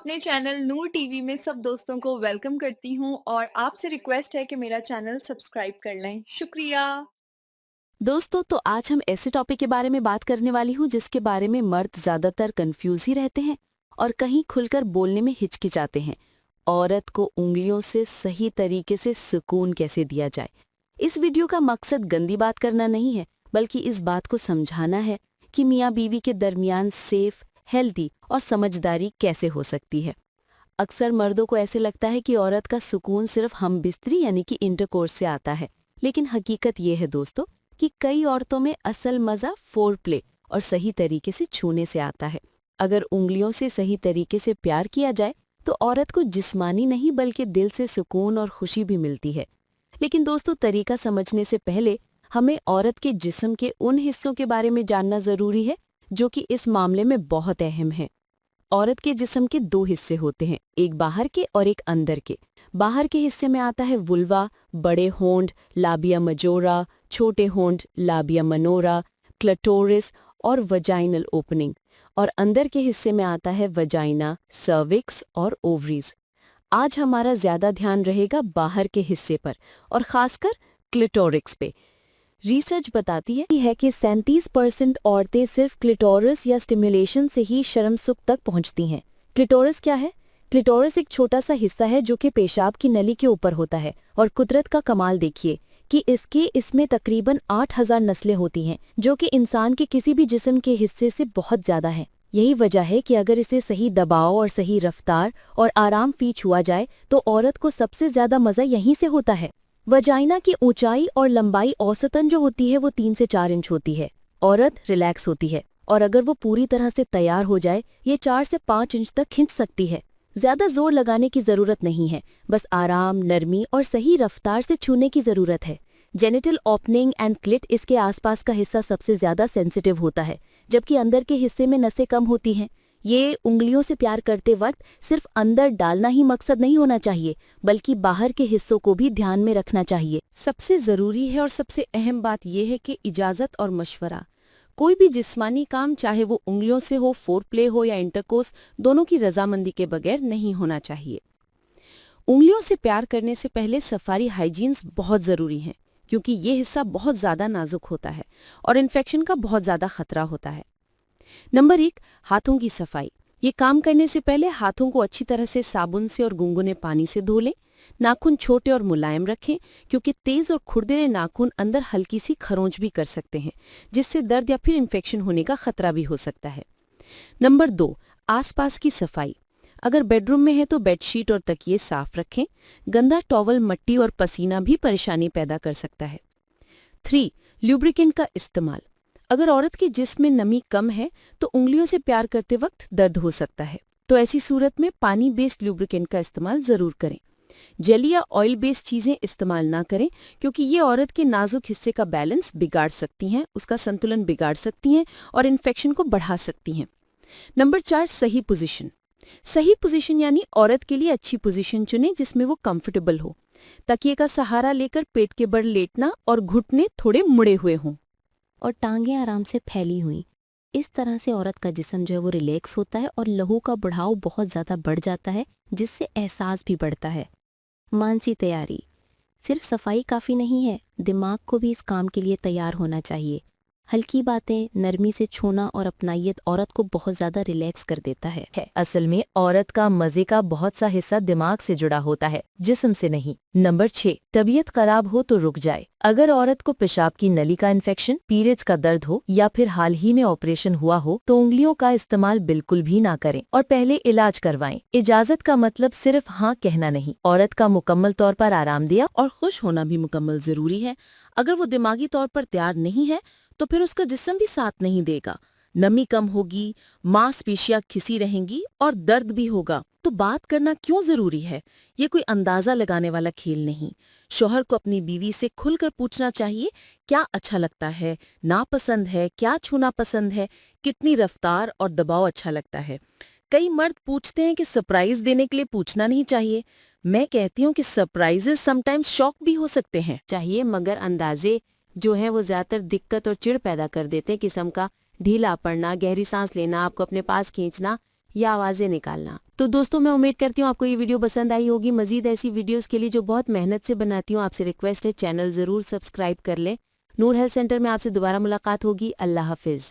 अपने चैनल नूर टीवी में सब दोस्तों को वेलकम करती हूँ और आपसे रिक्वेस्ट है कि मेरा चैनल सब्सक्राइब कर लें। शुक्रिया। दोस्तों तो आज हम ऐसे टॉपिक के बारे में बात करने वाली हूँ जिसके बारे में मर्द ज्यादातर कंफ्यूज ही रहते हैं और कहीं खुलकर बोलने में हिचकिचाते हैं। औरत को उंगलियों से सही तरीके से सुकून कैसे दिया जाए। इस वीडियो का मकसद गंदी बात करना नहीं है, बल्कि इस बात को समझाना है कि मियाँ बीवी के दरमियान सेफ, हेल्दी और समझदारी कैसे हो सकती है। अक्सर मर्दों को ऐसे लगता है कि औरत का सुकून सिर्फ हम बिस्तरी यानी कि इंटरकोर्स से आता है, लेकिन हकीकत ये है दोस्तों कि कई औरतों में असल मजा फोर प्ले और सही तरीके से छूने से आता है। अगर उंगलियों से सही तरीके से प्यार किया जाए तो औरत को जिस्मानी नहीं बल्कि दिल से सुकून और खुशी भी मिलती है। लेकिन दोस्तों, तरीका समझने से पहले हमें औरत के जिस्म के उन हिस्सों के बारे में जानना जरूरी है जो कि इस मामले में बहुत अहम है। औरत के जिस्म के दो हिस्से होते हैं, एक बाहर के और एक अंदर के। बाहर के हिस्से में आता है वुल्वा, बड़े होंठ, लाबिया मजोरा, छोटे होंठ, लाबिया मनोरा, क्लिटोरिस और वजाइनल ओपनिंग। और अंदर के हिस्से में आता है वजाइना, सर्विक्स और ओवरीज। आज हमारा ज्यादा ध्यान रहेगा बाहर के हिस्से पर और खासकर क्लिटोरिक्स पे। रिसर्च बताती है कि 37% औरतें सिर्फ क्लिटोरस या स्टिमुलेशन से ही शर्म सुख तक पहुंचती हैं। क्लिटोरस क्या है? क्लिटोरस एक छोटा सा हिस्सा है जो कि पेशाब की नली के ऊपर होता है। और कुदरत का कमाल देखिए कि इसमें तकरीबन 8000 नस्लें होती हैं, जो कि इंसान के किसी भी जिस्म के हिस्से से बहुत ज्यादा है। यही वजह है कि अगर इसे सही दबाव और सही रफ्तार और आराम फी छुआ जाए तो औरत को सबसे ज्यादा मजा यहीं से होता है। वजाइना की ऊंचाई और लंबाई औसतन जो होती है वो 3 से 4 इंच होती है। औरत रिलैक्स होती है और अगर वो पूरी तरह से तैयार हो जाए ये 4 से 5 इंच तक खींच सकती है। ज्यादा जोर लगाने की जरूरत नहीं है, बस आराम, नरमी और सही रफ्तार से छूने की जरूरत है। जेनिटल ओपनिंग एंड क्लिट इसके आसपास का हिस्सा सबसे ज्यादा सेंसिटिव होता है, जबकि अंदर के हिस्से में नसें कम होती हैं। ये उंगलियों से प्यार करते वक्त सिर्फ अंदर डालना ही मकसद नहीं होना चाहिए, बल्कि बाहर के हिस्सों को भी ध्यान में रखना चाहिए। सबसे जरूरी है और सबसे अहम बात यह है कि इजाजत और मशवरा। कोई भी जिस्मानी काम, चाहे वो उंगलियों से हो, फोर प्ले हो या इंटरकोर्स, दोनों की रजामंदी के बगैर नहीं होना चाहिए। उंगलियों से प्यार करने से पहले सफारी हाइजीन्स बहुत जरूरी हैं, क्योंकि ये हिस्सा बहुत ज्यादा नाजुक होता है और इन्फेक्शन का बहुत ज्यादा खतरा होता है। नंबर 1, हाथों की सफाई। ये काम करने से पहले हाथों को अच्छी तरह से साबुन से और गुनगुने पानी से धो लें। नाखून छोटे और मुलायम रखें, क्योंकि तेज और खुरदरे नाखून अंदर हल्की सी खरोंच भी कर सकते हैं, जिससे दर्द या फिर इन्फेक्शन होने का खतरा भी हो सकता है। नंबर 2, आसपास की सफाई। अगर बेडरूम में है तो बेडशीट और तकिए साफ रखें। गंदा टॉवल, मट्टी और पसीना भी परेशानी पैदा कर सकता है। 3, ल्यूब्रिकेंट का इस्तेमाल। अगर औरत के जिस्म में नमी कम है तो उंगलियों से प्यार करते वक्त दर्द हो सकता है, तो ऐसी सूरत में पानी बेस्ड ल्यूब्रिकेंट का इस्तेमाल जरूर करें। जेली या ऑयल बेस्ड चीजें इस्तेमाल ना करें, क्योंकि ये औरत के नाजुक हिस्से का बैलेंस बिगाड़ सकती हैं, उसका संतुलन बिगाड़ सकती हैं और इन्फेक्शन को बढ़ा सकती हैं। नंबर 4, सही पोजीशन। सही पोजीशन यानी औरत के लिए अच्छी पोजीशन चुनें जिसमें वो कंफर्टेबल हो। तकिए का सहारा लेकर पेट के बल लेटना और घुटने थोड़े मुड़े हुए हों और टांगें आराम से फैली हुई। इस तरह से औरत का जिस्म जो है वो रिलैक्स होता है और लहू का बढ़ाव बहुत ज़्यादा बढ़ जाता है, जिससे एहसास भी बढ़ता है। मानसिक तैयारी। सिर्फ सफाई काफ़ी नहीं है, दिमाग को भी इस काम के लिए तैयार होना चाहिए। हल्की बातें, नरमी से छूना और अपनाइयत औरत को बहुत ज्यादा रिलैक्स कर देता है। असल में औरत का मजे का बहुत सा हिस्सा दिमाग से जुड़ा होता है, जिस्म से नहीं। नंबर 6, तबीयत खराब हो तो रुक जाए। अगर औरत को पेशाब की नली का इन्फेक्शन, पीरियड्स का दर्द हो या फिर हाल ही में ऑपरेशन हुआ हो तो उंगलियों का इस्तेमाल बिल्कुल भी ना करें और पहले इलाज करवाएं। इजाजत का मतलब सिर्फ हाँ कहना नहीं, औरत का मुकम्मल तौर पर आराम दिया और खुश होना भी मुकम्मल जरूरी है। अगर वो दिमागी तौर पर तैयार नहीं है तो फिर उसका जिस्म भी साथ नहीं देगा। नमी कम होगी, मांसपेशियां खिसी रहेंगी और दर्द भी होगा। तो बात करना क्यों जरूरी है? ये कोई अंदाजा लगाने वाला खेल नहीं। शौहर को अपनी बीवी से खुलकर पूछना चाहिए, क्या अच्छा लगता है, नापसंद है, क्या छूना पसंद है, कितनी रफ्तार और दबाव अच्छा लगता है। कई मर्द पूछते हैं कि सरप्राइज देने के लिए पूछना नहीं चाहिए। मैं कहती हूँ कि सरप्राइजेस समटाइम्स शॉक भी हो सकते हैं चाहिए, मगर अंदाजे जो है वो ज्यादातर दिक्कत और चिढ़ पैदा कर देते हैं। किस्म का ढीला पड़ना, गहरी सांस लेना, आपको अपने पास खींचना, या आवाज़ें निकालना। तो दोस्तों मैं उम्मीद करती हूँ आपको ये वीडियो पसंद आई होगी। मजीद ऐसी वीडियोस के लिए जो बहुत मेहनत से बनाती हूँ, आपसे रिक्वेस्ट है चैनल ज़रूर सब्सक्राइब कर लें। नूर हेल्थ सेंटर में आपसे दोबारा मुलाकात होगी। अल्लाह हाफिज़।